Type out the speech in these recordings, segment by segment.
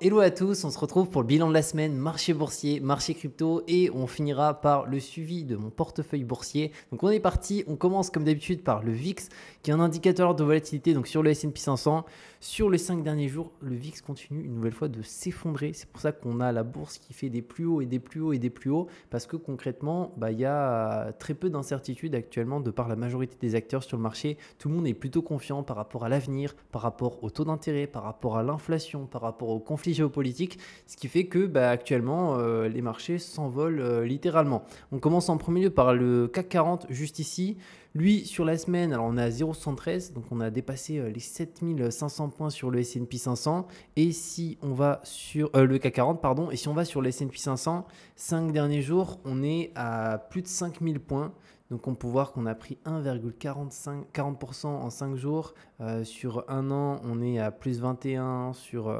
Hello à tous, on se retrouve pour le bilan de la semaine, marché boursier, marché crypto et on finira par le suivi de mon portefeuille boursier. Donc on est parti, on commence comme d'habitude par le VIX qui est un indicateur de volatilité donc sur le S&P 500. Sur les 5 derniers jours, le VIX continue une nouvelle fois de s'effondrer. C'est pour ça qu'on a la bourse qui fait des plus hauts et des plus hauts et des plus hauts parce que concrètement, il y a très peu d'incertitudes actuellement de par la majorité des acteurs sur le marché. Tout le monde est plutôt confiant par rapport à l'avenir, par rapport au taux d'intérêt, par rapport à l'inflation, par rapport au conflit géopolitique, ce qui fait que actuellement les marchés s'envolent littéralement. On commence en premier lieu par le CAC 40 juste ici. Lui sur la semaine, alors on est à 0,73, donc on a dépassé les 7500 points sur le S&P 500. Et si on va sur le CAC 40, pardon, et si on va sur le S&P 500, 5 derniers jours, on est à plus de 5000 points. Donc on peut voir qu'on a pris 1,40% en 5 jours. Sur un an, on est à plus 21 sur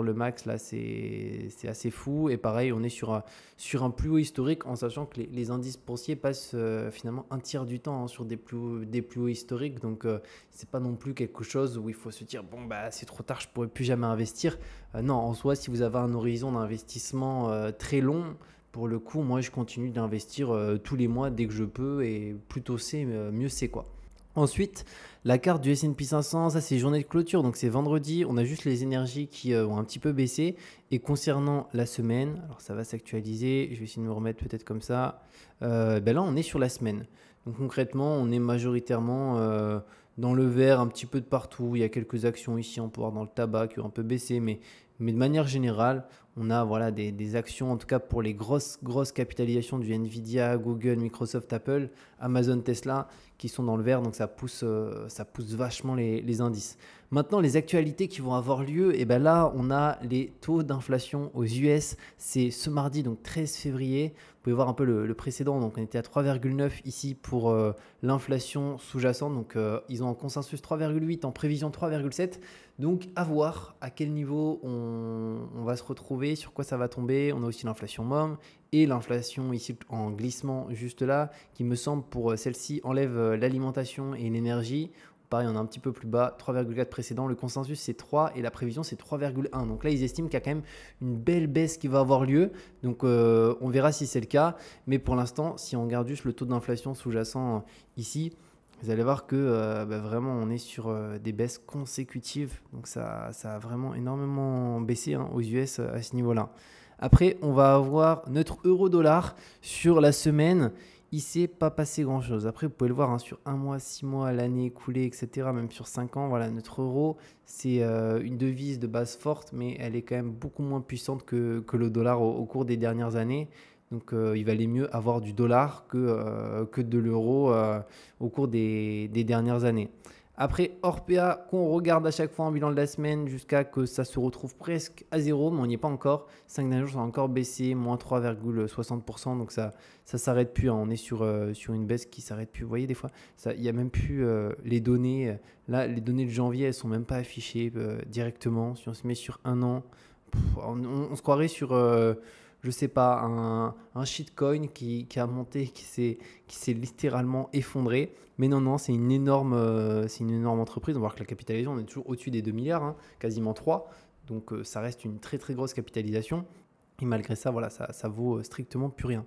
le max. Là, c'est assez fou. Et pareil, on est sur un plus haut historique en sachant que les indices boursiers passent finalement un tiers du temps sur des plus hauts historiques. Donc c'est pas non plus quelque chose où il faut se dire bon c'est trop tard, je pourrai plus jamais investir. Non, en soi, si vous avez un horizon d'investissement très long, pour le coup, moi, je continue d'investir tous les mois dès que je peux et plutôt c'est, mieux c'est quoi. Ensuite, la carte du S&P 500, ça c'est journée de clôture, donc c'est vendredi. On a juste les énergies qui ont un petit peu baissé. Et concernant la semaine, alors ça va s'actualiser, je vais essayer de me remettre peut-être comme ça. Là, on est sur la semaine. Donc concrètement, on est majoritairement dans le vert, un petit peu de partout. Il y a quelques actions ici, on peut voir dans le tabac qui ont un peu baissé, mais de manière générale, on a des actions, en tout cas pour les grosses capitalisations du Nvidia, Google, Microsoft, Apple, Amazon, Tesla, qui sont dans le vert, donc ça pousse vachement les indices. Maintenant, les actualités qui vont avoir lieu, et là, on a les taux d'inflation aux US. C'est ce mardi, donc 13 février. Vous pouvez voir un peu le précédent. Donc, on était à 3,9 ici pour l'inflation sous-jacente. Donc, ils ont en consensus 3,8, en prévision 3,7. Donc, à voir à quel niveau on va se retrouver, sur quoi ça va tomber. On a aussi l'inflation MOM et l'inflation ici en glissement juste là, qui me semble pour celle-ci enlève l'alimentation et l'énergie. Pareil, on est un petit peu plus bas, 3,4 précédent. Le consensus, c'est 3 et la prévision, c'est 3,1. Donc là, ils estiment qu'il y a quand même une belle baisse qui va avoir lieu. Donc, on verra si c'est le cas. Mais pour l'instant, si on regarde juste le taux d'inflation sous-jacent ici, vous allez voir que vraiment, on est sur des baisses consécutives. Donc, ça a vraiment énormément baissé aux US à ce niveau-là. Après, on va avoir notre euro-dollar sur la semaine. Il ne s'est pas passé grand-chose. Après, vous pouvez le voir sur un mois, 6 mois, l'année écoulée, etc. Même sur 5 ans, voilà, notre euro, c'est une devise de base forte, mais elle est quand même beaucoup moins puissante que le dollar au cours des dernières années. Donc, il valait mieux avoir du dollar que de l'euro au cours des dernières années. Après, Orpea, qu'on regarde à chaque fois en bilan de la semaine jusqu'à que ça se retrouve presque à zéro, mais on n'y est pas encore. 5 derniers jours, ça a encore baissé, moins 3,60%, donc ça ne s'arrête plus. On est sur une baisse qui ne s'arrête plus. Vous voyez, des fois, il n'y a même plus les données. Là, les données de janvier, elles ne sont même pas affichées directement. Si on se met sur un an, on se croirait sur je sais pas, un shitcoin qui a monté, qui s'est littéralement effondré. Mais non, c'est une énorme entreprise. On va voir que la capitalisation, on est toujours au-dessus des 2 milliards, quasiment 3. Donc ça reste une très très grosse capitalisation. Et malgré ça, voilà, ça vaut strictement plus rien.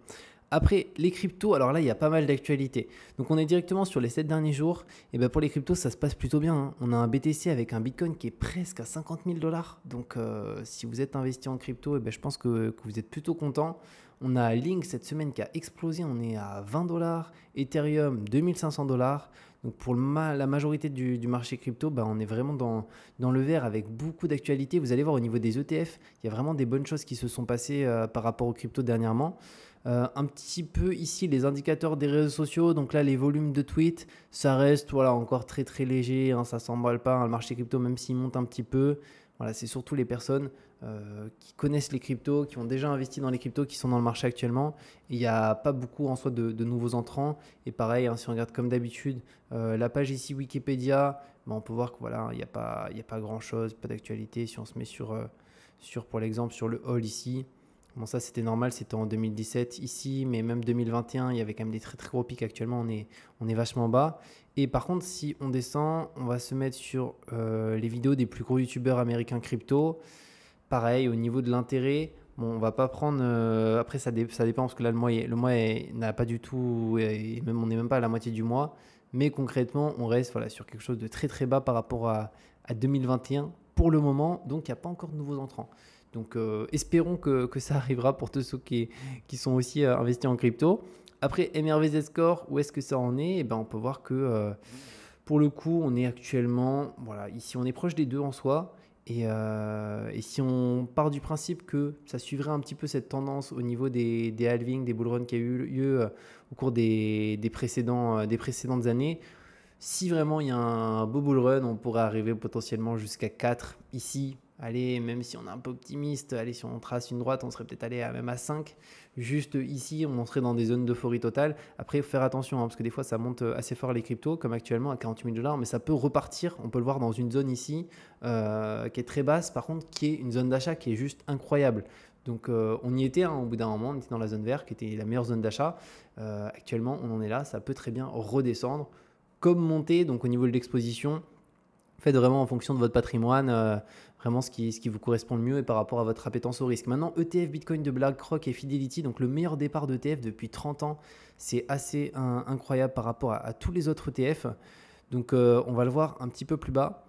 Après, les cryptos, alors là, il y a pas mal d'actualités. Donc, on est directement sur les 7 derniers jours. Et pour les cryptos, ça se passe plutôt bien. On a un BTC avec un Bitcoin qui est presque à 50 000 dollars. Donc, si vous êtes investi en crypto, je pense que vous êtes plutôt content. On a Link cette semaine qui a explosé. On est à 20 dollars. Ethereum, 2500 dollars. Donc, pour la majorité du marché crypto, on est vraiment dans le vert avec beaucoup d'actualités. Vous allez voir au niveau des ETF, il y a vraiment des bonnes choses qui se sont passées par rapport aux cryptos dernièrement. Un petit peu ici les indicateurs des réseaux sociaux, donc là les volumes de tweets, ça reste encore très très léger, ça ne s'emballe pas, le marché crypto même s'il monte un petit peu, voilà, c'est surtout les personnes qui connaissent les cryptos, qui ont déjà investi dans les cryptos, qui sont dans le marché actuellement. Et il n'y a pas beaucoup en soi de nouveaux entrants. Et pareil, si on regarde comme d'habitude la page ici Wikipédia, on peut voir que voilà, il n'y a pas grand chose, pas d'actualité. Si on se met sur pour l'exemple sur le All ici. Bon, ça c'était normal, c'était en 2017 ici, mais même 2021, il y avait quand même des très très gros pics. Actuellement, on est vachement bas. Et par contre, si on descend, on va se mettre sur les vidéos des plus gros youtubeurs américains crypto. pareil, au niveau de l'intérêt, bon, on va pas prendre. Après, ça dépend parce que là, le mois n'a pas du tout. Et même, on n'est même pas à la moitié du mois. Mais concrètement, on reste voilà, sur quelque chose de très très bas par rapport à 2021 pour le moment. Donc, il n'y a pas encore de nouveaux entrants. Donc, espérons que ça arrivera pour tous ceux qui sont aussi investis en crypto. Après, MRVZ Score, où est-ce que ça en est? Eh ben, on peut voir que pour le coup, on est actuellement, voilà, ici, on est proche des deux en soi. Et si on part du principe que ça suivrait un petit peu cette tendance au niveau des halvings, des bull runs qui a eu lieu au cours des précédentes années, si vraiment il y a un beau bull run, on pourrait arriver potentiellement jusqu'à 4 ici. Allez, même si on est un peu optimiste, allez, si on trace une droite, on serait peut-être allé même à 5. Juste ici, on serait dans des zones d'euphorie totale. Après, il faut faire attention, parce que des fois, ça monte assez fort les cryptos, comme actuellement à 48 000 $, mais ça peut repartir. On peut le voir dans une zone ici qui est très basse, par contre, qui est une zone d'achat qui est juste incroyable. Donc, on y était au bout d'un moment, on était dans la zone verte, qui était la meilleure zone d'achat. Actuellement, on en est là, ça peut très bien redescendre. Comme monter, donc au niveau de l'exposition, faites vraiment en fonction de votre patrimoine, vraiment ce qui vous correspond le mieux et par rapport à votre appétence au risque. Maintenant, ETF Bitcoin de BlackRock et Fidelity, donc le meilleur départ d'ETF depuis 30 ans, c'est assez incroyable par rapport à tous les autres ETF. Donc, on va le voir un petit peu plus bas.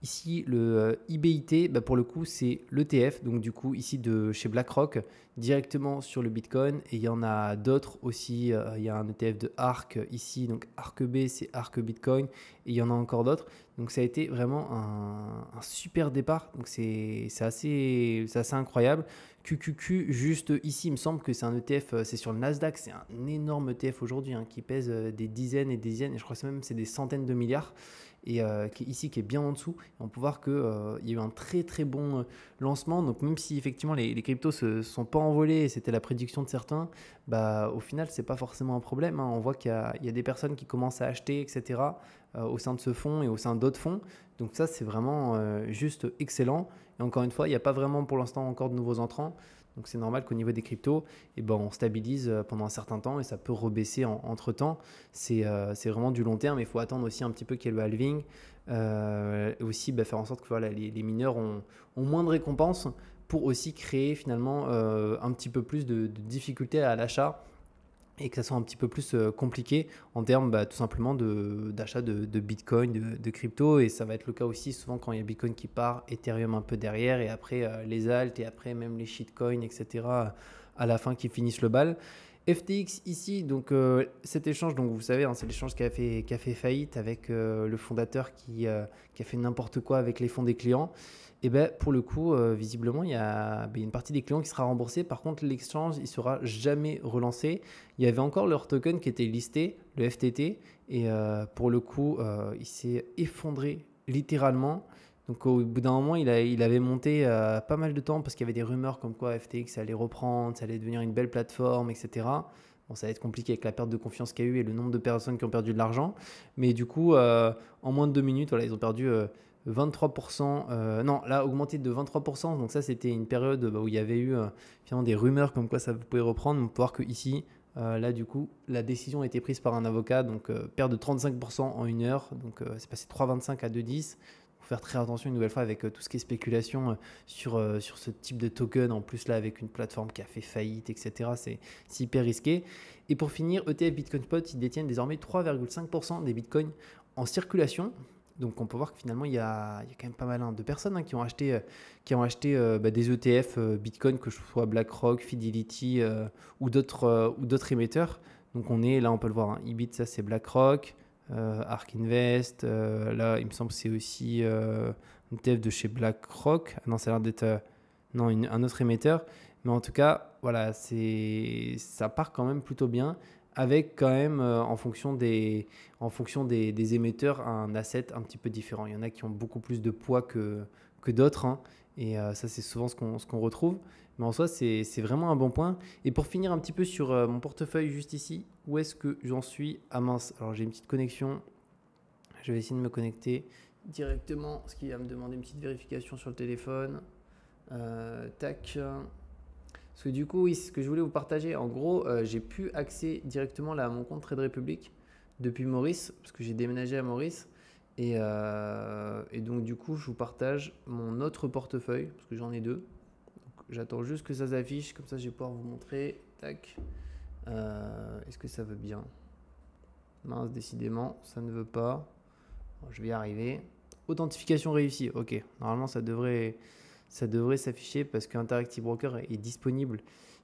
Ici, le IBIT, pour le coup, c'est l'ETF, donc du coup, ici de chez BlackRock, directement sur le Bitcoin. Et il y en a d'autres aussi. Il y a un ETF de ARK ici, donc ARK B, c'est ARK Bitcoin. Et il y en a encore d'autres. Donc ça a été vraiment un super départ. Donc c'est assez incroyable. QQQ, juste ici, il me semble que c'est un ETF, c'est sur le Nasdaq, c'est un énorme ETF aujourd'hui qui pèse des dizaines et des dizaines, et je crois que même c'est des centaines de milliards. Et qui est ici, qui est bien en dessous. Et on peut voir qu'il y a eu un très très bon lancement. Donc même si effectivement les cryptos se sont pas envolés, et c'était la prédiction de certains, au final c'est pas forcément un problème. On voit qu'il y a des personnes qui commencent à acheter, etc. Au sein de ce fonds et au sein d'autres fonds. Donc ça c'est vraiment juste excellent. Et encore une fois, il n'y a pas vraiment pour l'instant encore de nouveaux entrants. Donc c'est normal qu'au niveau des cryptos, on stabilise pendant un certain temps et ça peut rebaisser entre temps. C'est vraiment du long terme. Il faut attendre aussi un petit peu qu'il y ait le halving. Et aussi faire en sorte que voilà, les mineurs ont moins de récompenses pour aussi créer finalement un petit peu plus de difficultés à l'achat et que ça soit un petit peu plus compliqué en termes tout simplement d'achat de Bitcoin, de crypto. Et ça va être le cas aussi souvent quand il y a Bitcoin qui part, Ethereum un peu derrière, et après les alts, et après même les shitcoins, etc. à la fin qui finissent le bal. FTX ici, donc cet échange, donc vous savez, c'est l'échange qui a fait faillite avec le fondateur qui a fait n'importe quoi avec les fonds des clients. Et pour le coup, visiblement, il y a une partie des clients qui sera remboursée. Par contre, l'exchange, il ne sera jamais relancé. Il y avait encore leur token qui était listé, le FTT, et pour le coup, il s'est effondré littéralement. Donc au bout d'un moment, il avait monté pas mal de temps parce qu'il y avait des rumeurs comme quoi FTX allait reprendre, ça allait devenir une belle plateforme, etc. Bon, ça va être compliqué avec la perte de confiance qu'il y a eu et le nombre de personnes qui ont perdu de l'argent. Mais du coup, en moins de 2 minutes, voilà, ils ont perdu 23%. Non, là, augmenté de 23%. Donc ça, c'était une période où il y avait eu finalement des rumeurs comme quoi ça pouvait reprendre. On peut voir qu'ici, là, du coup, la décision a été prise par un avocat. Donc, perte de 35% en 1 heure. Donc, c'est passé de 3,25 à 2,10. Faire très attention une nouvelle fois avec tout ce qui est spéculation sur ce type de token, en plus là avec une plateforme qui a fait faillite, etc. C'est hyper risqué. Et pour finir, ETF Bitcoin Spot, ils détiennent désormais 3,5% des bitcoins en circulation. Donc on peut voir que finalement il y a quand même pas mal de personnes qui ont acheté des ETF Bitcoin, que ce soit BlackRock, Fidelity ou d'autres émetteurs. Donc on est là, on peut le voir, IBIT, ça c'est BlackRock. ARK Invest, là il me semble que c'est aussi un ETF de chez BlackRock. Ah non, ça a l'air d'être un autre émetteur. Mais en tout cas, voilà, ça part quand même plutôt bien, avec quand même en fonction des émetteurs un asset un petit peu différent. Il y en a qui ont beaucoup plus de poids que d'autres, et ça c'est souvent ce qu'on retrouve. Mais en soi, c'est vraiment un bon point. Et pour finir un petit peu sur mon portefeuille juste ici, où est-ce que j'en suis? Ah mince, alors j'ai une petite connexion. Je vais essayer de me connecter directement, ce qui va me demander une petite vérification sur le téléphone. Tac. Parce que du coup, oui, c'est ce que je voulais vous partager. En gros, j'ai pu accéder directement là à mon compte Trade Republic depuis Maurice, parce que j'ai déménagé à Maurice. Et donc du coup, je vous partage mon autre portefeuille, parce que j'en ai deux. j'attends juste que ça s'affiche, comme ça je vais pouvoir vous montrer. Tac. Est-ce que ça veut bien? Mince, décidément, ça ne veut pas. Bon, je vais y arriver. Authentification réussie. Ok, normalement ça devrait s'afficher parce qu'Interactive Broker est disponible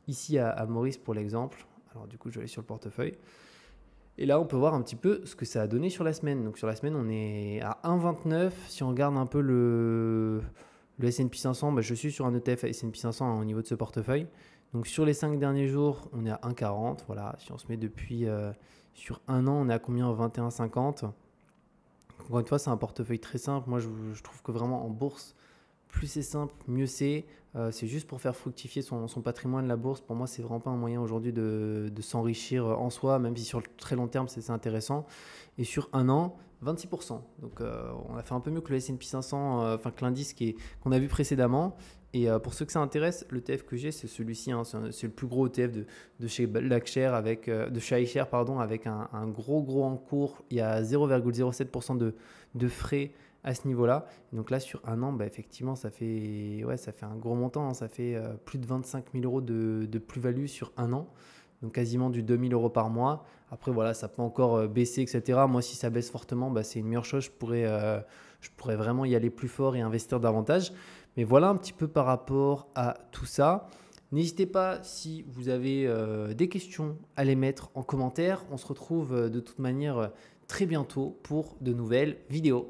ici à Maurice pour l'exemple. Alors du coup, je vais aller sur le portefeuille. Et là, on peut voir un petit peu ce que ça a donné sur la semaine. Donc sur la semaine, on est à 1,29. Si on regarde un peu le S&P 500, bah, je suis sur un ETF S&P 500 hein, au niveau de ce portefeuille. Donc sur les 5 derniers jours, on est à 1,40. Voilà, si on se met depuis sur un an, on est à combien? 21,50. Encore une fois, c'est un portefeuille très simple. Moi, je trouve que vraiment en bourse, plus c'est simple, mieux c'est. C'est juste pour faire fructifier son patrimoine, la bourse. Pour moi, c'est vraiment pas un moyen aujourd'hui de s'enrichir en soi, même si sur le très long terme, c'est intéressant. Et sur un an, 26%. Donc, on a fait un peu mieux que le S&P 500, enfin que l'indice qu'on a vu précédemment. Et pour ceux que ça intéresse, l'ETF que j'ai, c'est celui-ci. Hein, c'est le plus gros ETF de chez Blackshare de chez iShares, pardon, avec un gros encours. Il y a 0,07% de frais à ce niveau-là. Donc là, sur un an, bah, effectivement, ça fait un gros montant. Hein. Ça fait plus de 25 000 euros de plus-value sur un an. Donc quasiment du 2 000 euros par mois. Après, voilà, ça peut encore baisser, etc. Moi, si ça baisse fortement, bah, c'est une meilleure chose. Je pourrais vraiment y aller plus fort et investir davantage. Mais voilà un petit peu par rapport à tout ça. N'hésitez pas, si vous avez des questions, à les mettre en commentaire. On se retrouve de toute manière très bientôt pour de nouvelles vidéos.